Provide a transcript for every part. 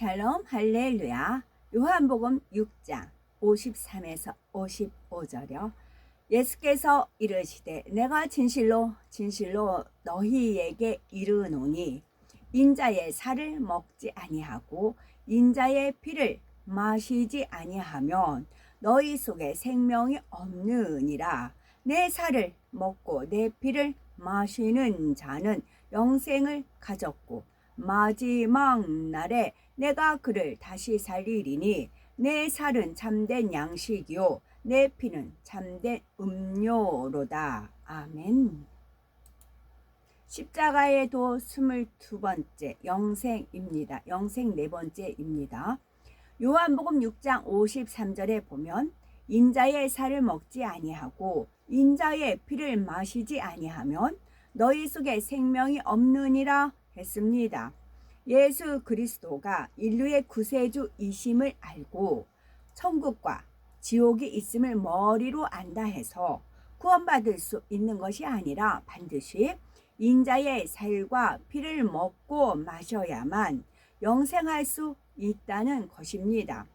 샬롬 할렐루야. 요한복음 6장 53에서 55절이요. 예수께서 이르시되 내가 진실로 진실로 너희에게 이르노니 인자의 살을 먹지 아니하고 인자의 피를 마시지 아니하면 너희 속에 생명이 없느니라. 내 살을 먹고 내 피를 마시는 자는 영생을 가졌고 마지막 날에 내가 그를 다시 살리리니 내 살은 참된 양식이요 내 피는 참된 음료로다. 아멘. 십자가의 도 22번째 영생입니다. 영생 4번째입니다. 요한복음 6장 53절에 보면 인자의 살을 먹지 아니하고 인자의 피를 마시지 아니하면 너희 속에 생명이 없느니라 했습니다. 예수 그리스도가 인류의 구세주이심을 알고 천국과 지옥이 있음을 머리로 안다 해서 구원받을 수 있는 것이 아니라 반드시 인자의 살과 피를 먹고 마셔야만 영생할 수 있다는 것입니다.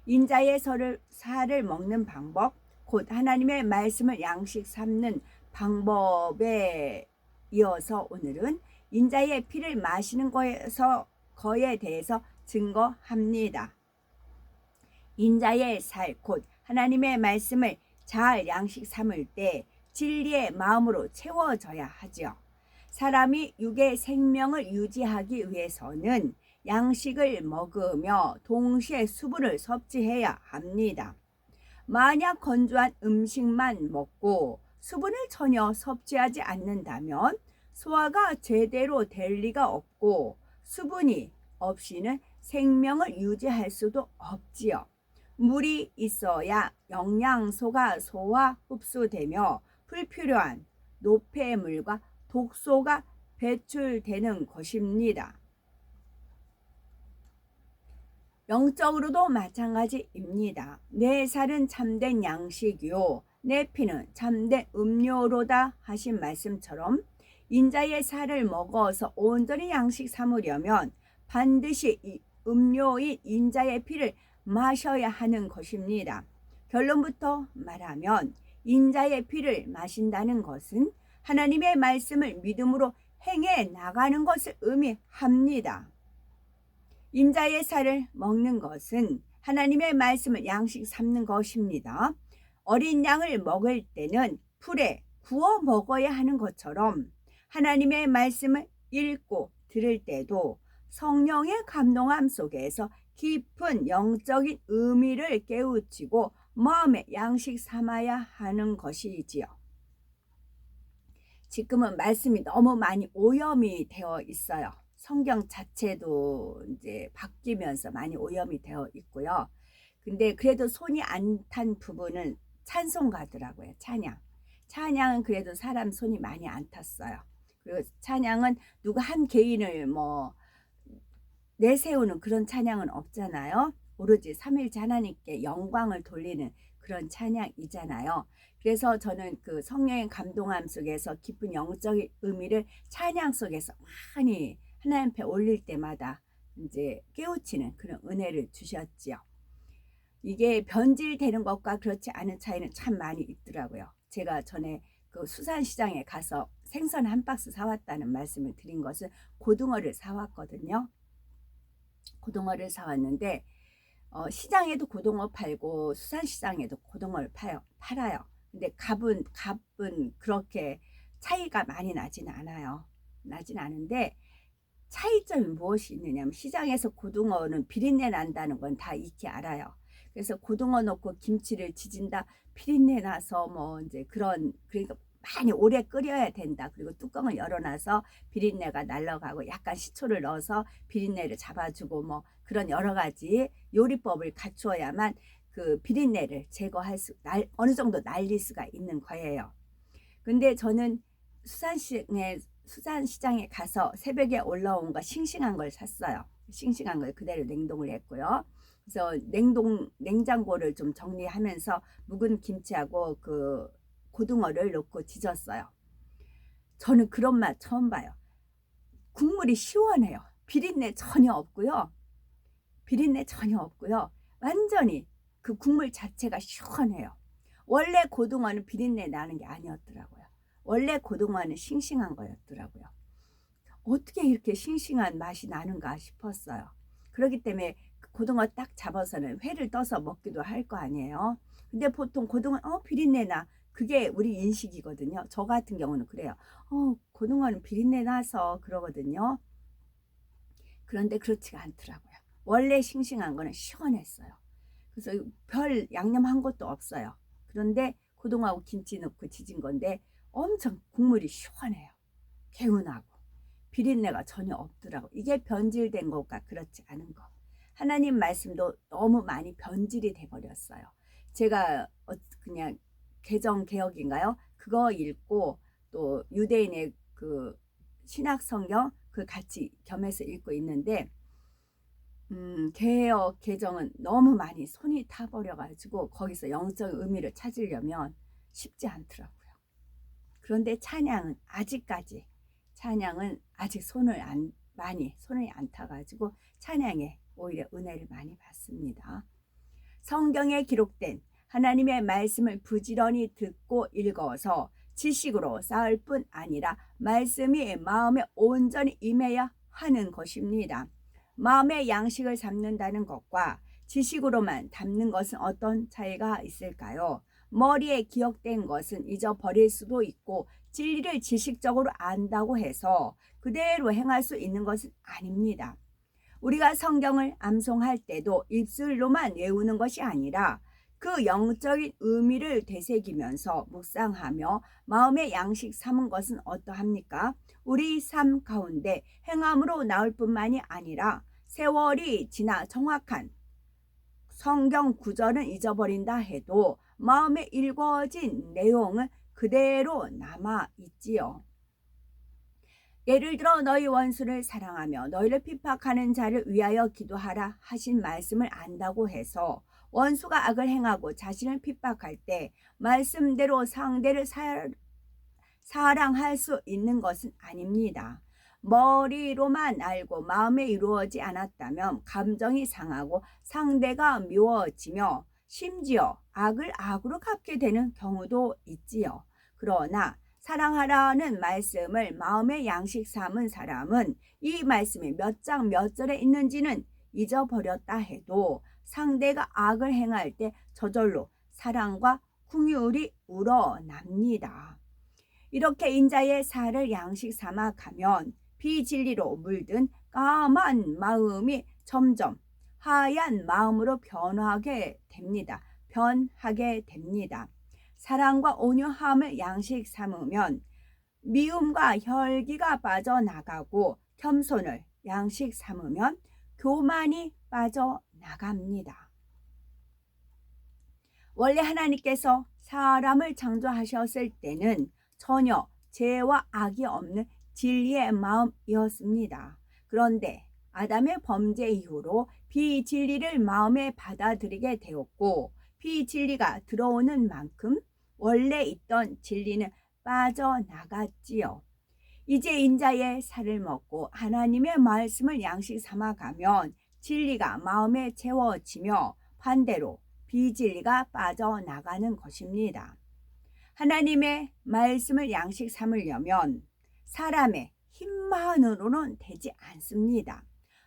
인자의 살을 먹는 방법, 곧 하나님의 말씀을 양식 삼는 방법에 이어서 오늘은 인자의 피를 마시는 거에 대해서 증거합니다. 인자의 살, 곧 하나님의 말씀을 잘 양식 삼을 때 진리의 마음으로 채워져야 하죠. 사람이 육의 생명을 유지하기 위해서는 양식을 먹으며 동시에 수분을 섭취해야 합니다. 만약 건조한 음식만 먹고 수분을 전혀 섭취하지 않는다면 소화가 제대로 될 리가 없고 수분이 없이는 생명을 유지할 수도 없지요. 물이 있어야 영양소가 소화 흡수되며 불필요한 노폐물과 독소가 배출되는 것입니다. 영적으로도 마찬가지입니다. 내 살은 참된 양식이요 내 피는 참된 음료로다 하신 말씀처럼 인자의 살을 먹어서 온전히 양식 삼으려면 반드시 이 음료인 인자의 피를 마셔야 하는 것입니다. 결론부터 말하면 인자의 피를 마신다는 것은 하나님의 말씀을 믿음으로 행해 나가는 것을 의미합니다. 인자의 살을 먹는 것은 하나님의 말씀을 양식 삼는 것입니다. 어린 양을 먹을 때는 풀에 구워 먹어야 하는 것처럼 하나님의 말씀을 읽고 들을 때도 성령의 감동함 속에서 깊은 영적인 의미를 깨우치고 마음의 양식 삼아야 하는 것이지요. 지금은 말씀이 너무 많이 오염이 되어 있어요. 성경 자체도 이제 바뀌면서 많이 오염이 되어 있고요. 근데 그래도 손이 안 탄 부분은 찬송가더라고요. 찬양은 그래도 사람 손이 많이 안 탔어요. 그리고 찬양은 누가 한 개인을 내세우는 그런 찬양은 없잖아요. 오로지 삼위일체 하나님께 영광을 돌리는 그런 찬양이잖아요. 그래서 저는 그 성령의 감동함 속에서 깊은 영적인 의미를 찬양 속에서 많이 하나님 앞에 올릴 때마다 이제 깨우치는 그런 은혜를 주셨지요. 이게 변질되는 것과 그렇지 않은 차이는 참 많이 있더라고요. 제가 전에 그 수산시장에 가서 생선 한 박스 사왔다는 말씀을 드린 것은 고등어를 사왔거든요. 고등어를 사왔는데 시장에도 고등어 팔고 수산시장에도 고등어를 팔아요. 근데 값은 그렇게 차이가 많이 나진 않아요. 나진 않은데 차이점이 무엇이 있느냐면 시장에서 고등어는 비린내 난다는 건 다 익히 알아요. 그래서 고등어 넣고 김치를 지진다 비린내 나서 이제 그러니까 많이 오래 끓여야 된다. 그리고 뚜껑을 열어놔서 비린내가 날아가고 약간 식초를 넣어서 비린내를 잡아주고 그런 여러 가지 요리법을 갖추어야만 그 비린내를 제거할 어느 정도 날릴 수가 있는 거예요. 근데 저는 수산시장에 가서 새벽에 올라온 거 싱싱한 걸 샀어요. 싱싱한 걸 그대로 냉동을 했고요. 그래서 냉장고를 좀 정리하면서 묵은 김치하고 그 고등어를 넣고 지졌어요. 저는 그런 맛 처음 봐요. 국물이 시원해요. 비린내 전혀 없고요. 비린내 전혀 없고요. 완전히 그 국물 자체가 시원해요. 원래 고등어는 비린내 나는 게 아니었더라고요. 원래 고등어는 싱싱한 거였더라고요. 어떻게 이렇게 싱싱한 맛이 나는가 싶었어요. 그렇기 때문에 고등어 딱 잡아서는 회를 떠서 먹기도 할 거 아니에요. 근데 보통 고등어 비린내 나, 그게 우리 인식이거든요. 저 같은 경우는 그래요. 고등어는 비린내 나서 그러거든요. 그런데 그렇지가 않더라고요. 원래 싱싱한 거는 시원했어요. 그래서 별 양념한 것도 없어요. 그런데 고등어하고 김치 넣고 지진 건데 엄청 국물이 시원해요. 개운하고 비린내가 전혀 없더라고. 이게 변질된 것과 그렇지 않은 거. 하나님 말씀도 너무 많이 변질이 돼 버렸어요. 제가 그냥 개정 개혁인가요? 그거 읽고 또 유대인의 그 신약 성경 그 같이 겸해서 읽고 있는데 개혁 개정은 너무 많이 손이 타버려 가지고 거기서 영적 의미를 찾으려면 쉽지 않더라고요. 그런데 찬양은 아직 손을 안 타가지고 찬양에 오히려 은혜를 많이 받습니다. 성경에 기록된 하나님의 말씀을 부지런히 듣고 읽어서 지식으로 쌓을 뿐 아니라 말씀이 마음에 온전히 임해야 하는 것입니다. 마음의 양식을 잡는다는 것과 지식으로만 담는 것은 어떤 차이가 있을까요? 머리에 기억된 것은 잊어버릴 수도 있고 진리를 지식적으로 안다고 해서 그대로 행할 수 있는 것은 아닙니다. 우리가 성경을 암송할 때도 입술로만 외우는 것이 아니라 그 영적인 의미를 되새기면서 묵상하며 마음의 양식 삼은 것은 어떠합니까? 우리 삶 가운데 행함으로 나올 뿐만이 아니라 세월이 지나 정확한 성경 구절은 잊어버린다 해도 마음에 일궈진 내용은 그대로 남아 있지요. 예를 들어 너희 원수를 사랑하며 너희를 핍박하는 자를 위하여 기도하라 하신 말씀을 안다고 해서 원수가 악을 행하고 자신을 핍박할 때 말씀대로 상대를 사랑할 수 있는 것은 아닙니다. 머리로만 알고 마음에 이루어지지 않았다면 감정이 상하고 상대가 미워지며 심지어 악을 악으로 갚게 되는 경우도 있지요. 그러나 사랑하라는 말씀을 마음의 양식 삼은 사람은 이 말씀이 몇 장 몇 절에 있는지는 잊어버렸다 해도 상대가 악을 행할 때 저절로 사랑과 긍휼이 우러납니다. 이렇게 인자의 살을 양식 삼아 가면 비진리로 물든 까만 마음이 점점 하얀 마음으로 변하게 됩니다. 사랑과 온유함을 양식 삼으면 미움과 혈기가 빠져나가고 겸손을 양식 삼으면 교만이 빠져나갑니다. 원래 하나님께서 사람을 창조하셨을 때는 전혀 죄와 악이 없는 진리의 마음이었습니다. 그런데 아담의 범죄 이후로 비진리를 마음에 받아들이게 되었고 비진리가 들어오는 만큼 원래 있던 진리는 빠져나갔지요. 이제 인자의 살을 먹고 하나님의 말씀을 양식 삼아가면 진리가 마음에 채워지며 반대로 비진리가 빠져나가는 것입니다. 하나님의 말씀을 양식 삼으려면 사람의 힘만으로는 되지 않습니다.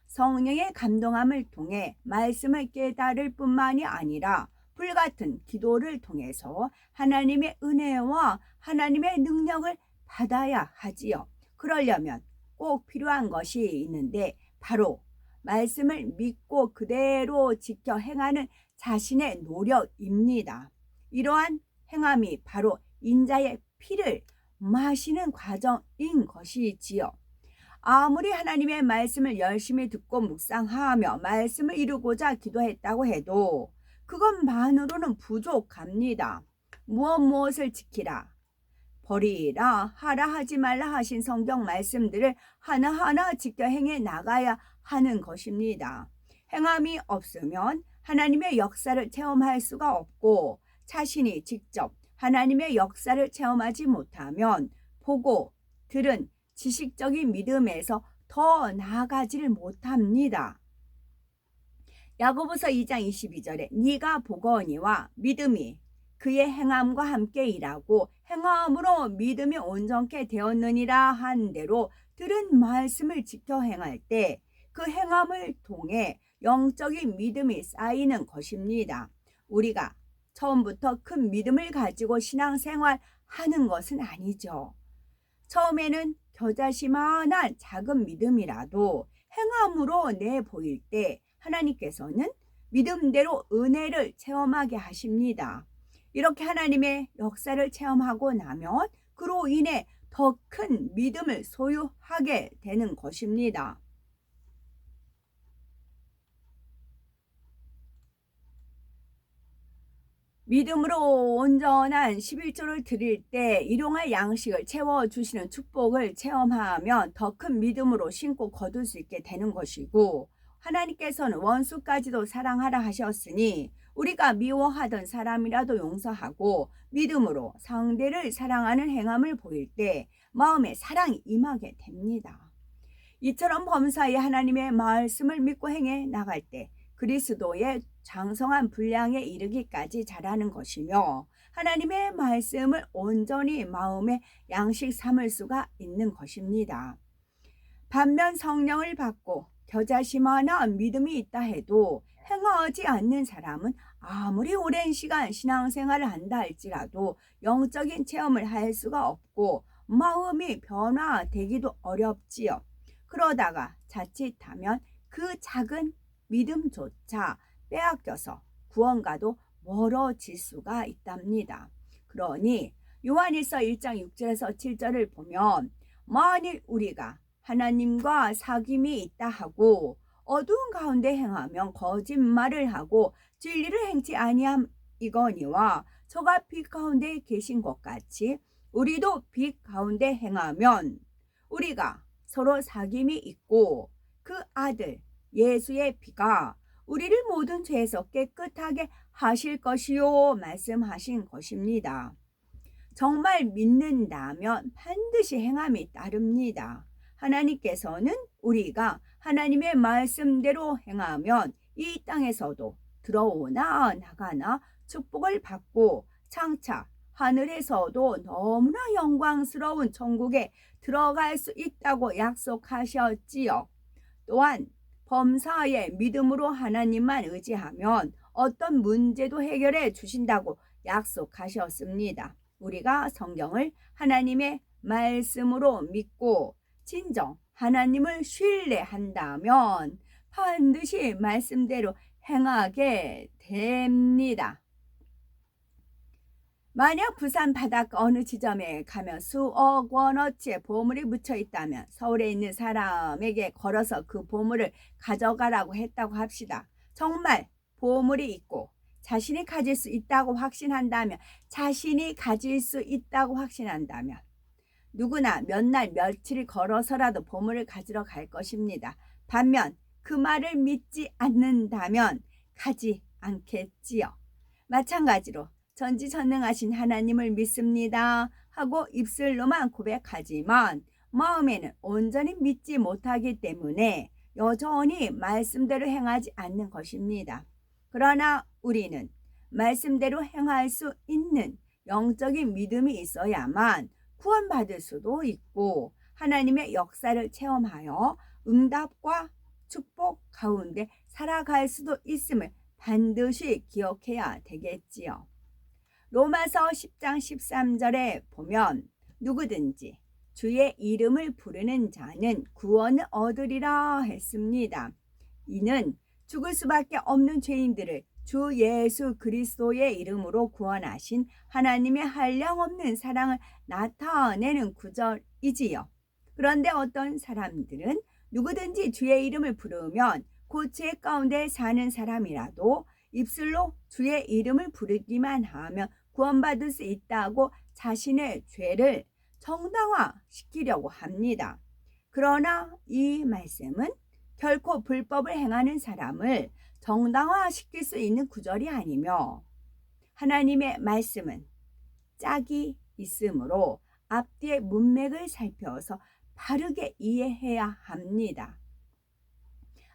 성령의 감동함을 통해 말씀을 깨달을 뿐만이 아니라 불같은 기도를 통해서 하나님의 은혜와 하나님의 능력을 받아야 하지요. 그러려면 꼭 필요한 것이 있는데 바로 말씀을 믿고 그대로 지켜 행하는 자신의 노력입니다. 이러한 행함이 바로 인자의 피를 마시는 과정인 것이지요. 아무리 하나님의 말씀을 열심히 듣고 묵상하며 말씀을 이루고자 기도했다고 해도 그것만으로는 부족합니다. 무엇을 지키라, 버리라, 하라, 하지 말라 하신 성경 말씀들을 하나하나 지켜 행해 나가야 하는 것입니다. 행함이 없으면 하나님의 역사를 체험할 수가 없고 자신이 직접 하나님의 역사를 체험하지 못하면 보고 들은 지식적인 믿음에서 더 나아가지를 못합니다. 야고보서 2장 22절에 네가 보거니와 믿음이 그의 행함과 함께 일하고 행함으로 믿음이 온전케 되었느니라 한 대로 들은 말씀을 지켜 행할 때 그 행함을 통해 영적인 믿음이 쌓이는 것입니다. 우리가 처음부터 큰 믿음을 가지고 신앙생활 하는 것은 아니죠. 처음에는 겨자씨만한 작은 믿음이라도 행함으로 내보일 때 하나님께서는 믿음대로 은혜를 체험하게 하십니다. 이렇게 하나님의 역사를 체험하고 나면 그로 인해 더 큰 믿음을 소유하게 되는 것입니다. 믿음으로 온전한 11조를 드릴 때 일용할 양식을 채워주시는 축복을 체험하면 더 큰 믿음으로 신고 거둘 수 있게 되는 것이고, 하나님께서는 원수까지도 사랑하라 하셨으니 우리가 미워하던 사람이라도 용서하고 믿음으로 상대를 사랑하는 행함을 보일 때 마음에 사랑이 임하게 됩니다. 이처럼 범사에 하나님의 말씀을 믿고 행해 나갈 때 그리스도의 장성한 분량에 이르기까지 자라는 것이며 하나님의 말씀을 온전히 마음의 양식 삼을 수가 있는 것입니다. 반면 성령을 받고 겨자씨만한 믿음이 있다 해도 행하지 않는 사람은 아무리 오랜 시간 신앙생활을 한다 할지라도 영적인 체험을 할 수가 없고 마음이 변화되기도 어렵지요. 그러다가 자칫하면 그 작은 믿음조차 빼앗겨서 구원과도 멀어질 수가 있답니다. 그러니 요한일서 1장 6절에서 7절을 보면 만일 우리가 하나님과 사귐이 있다 하고 어두운 가운데 행하면 거짓말을 하고 진리를 행치 아니함이거니와 저가 빛 가운데 계신 것 같이 우리도 빛 가운데 행하면 우리가 서로 사귐이 있고 그 아들 예수의 피가 우리를 모든 죄에서 깨끗하게 하실 것이요 말씀하신 것입니다. 정말 믿는다면 반드시 행함이 따릅니다. 하나님께서는 우리가 하나님의 말씀대로 행하면 이 땅에서도 들어오나 나가나 축복을 받고 장차 하늘에서도 너무나 영광스러운 천국에 들어갈 수 있다고 약속하셨지요. 또한 범사에 믿음으로 하나님만 의지하면 어떤 문제도 해결해 주신다고 약속하셨습니다. 우리가 성경을 하나님의 말씀으로 믿고 진정 하나님을 신뢰한다면 반드시 말씀대로 행하게 됩니다. 만약 부산 바닷가 어느 지점에 가면 수억 원어치의 보물이 묻혀 있다면 서울에 있는 사람에게 걸어서 그 보물을 가져가라고 했다고 합시다. 정말 보물이 있고 자신이 가질 수 있다고 확신한다면 누구나 몇 날 며칠 걸어서라도 보물을 가지러 갈 것입니다. 반면 그 말을 믿지 않는다면 가지 않겠지요. 마찬가지로 전지전능하신 하나님을 믿습니다 하고 입술로만 고백하지만 마음에는 온전히 믿지 못하기 때문에 여전히 말씀대로 행하지 않는 것입니다. 그러나 우리는 말씀대로 행할 수 있는 영적인 믿음이 있어야만 구원받을 수도 있고 하나님의 역사를 체험하여 응답과 축복 가운데 살아갈 수도 있음을 반드시 기억해야 되겠지요. 로마서 10장 13절에 보면 누구든지 주의 이름을 부르는 자는 구원을 얻으리라 했습니다. 이는 죽을 수밖에 없는 죄인들을 주 예수 그리스도의 이름으로 구원하신 하나님의 한량없는 사랑을 나타내는 구절이지요. 그런데 어떤 사람들은 누구든지 주의 이름을 부르면 그 죄 가운데 사는 사람이라도 입술로 주의 이름을 부르기만 하면 구원받을 수 있다고 자신의 죄를 정당화시키려고 합니다. 그러나 이 말씀은 결코 불법을 행하는 사람을 정당화시킬 수 있는 구절이 아니며 하나님의 말씀은 짝이 있으므로 앞뒤의 문맥을 살펴서 바르게 이해해야 합니다.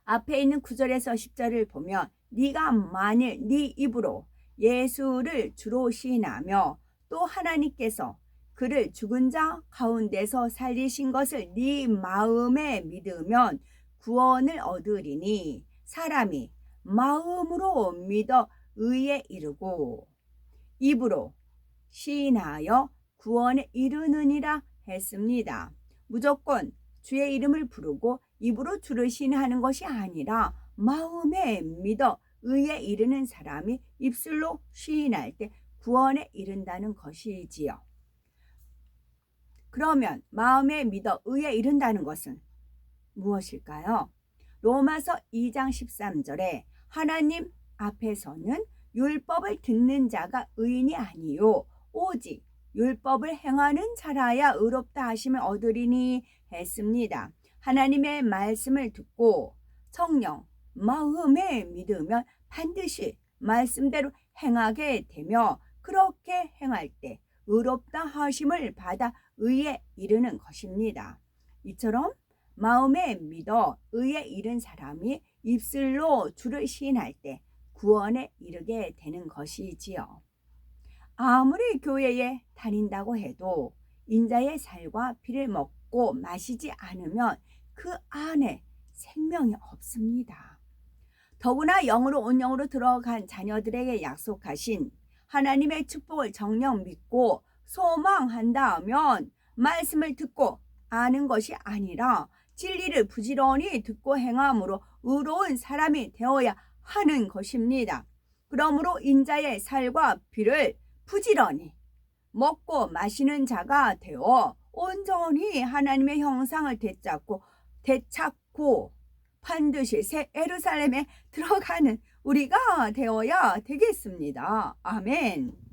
앞에 있는 9절에서 10절을 보면 네가 만일 네 입으로 예수를 주로 시인하며 또 하나님께서 그를 죽은 자 가운데서 살리신 것을 네 마음에 믿으면 구원을 얻으리니 사람이 마음으로 믿어 의에 이르고 입으로 시인하여 구원에 이르느니라 했습니다. 무조건 주의 이름을 부르고 입으로 주를 시인하는 것이 아니라 마음에 믿어 의에 이르는 사람이 입술로 시인할 때 구원에 이른다는 것이지요. 그러면 마음에 믿어 의에 이른다는 것은 무엇일까요? 로마서 2장 13절에 하나님 앞에서는 율법을 듣는 자가 의인이 아니요 오직 율법을 행하는 자라야 의롭다 하심을 얻으리니 했습니다. 하나님의 말씀을 듣고 성령 마음에 믿으면 반드시 말씀대로 행하게 되며 그렇게 행할 때 의롭다 하심을 받아 의에 이르는 것입니다. 이처럼 마음에 믿어 의에 이른 사람이 입술로 주를 시인할 때 구원에 이르게 되는 것이지요. 아무리 교회에 다닌다고 해도 인자의 살과 피를 먹고 마시지 않으면 그 안에 생명이 없습니다. 더구나 영으로 온 영으로 들어간 자녀들에게 약속하신 하나님의 축복을 정녕 믿고 소망한다면 말씀을 듣고 아는 것이 아니라 진리를 부지런히 듣고 행함으로 의로운 사람이 되어야 하는 것입니다. 그러므로 인자의 살과 피를 부지런히 먹고 마시는 자가 되어 온전히 하나님의 형상을 되찾고 반드시 새 예루살렘에 들어가는 우리가 되어야 되겠습니다. 아멘.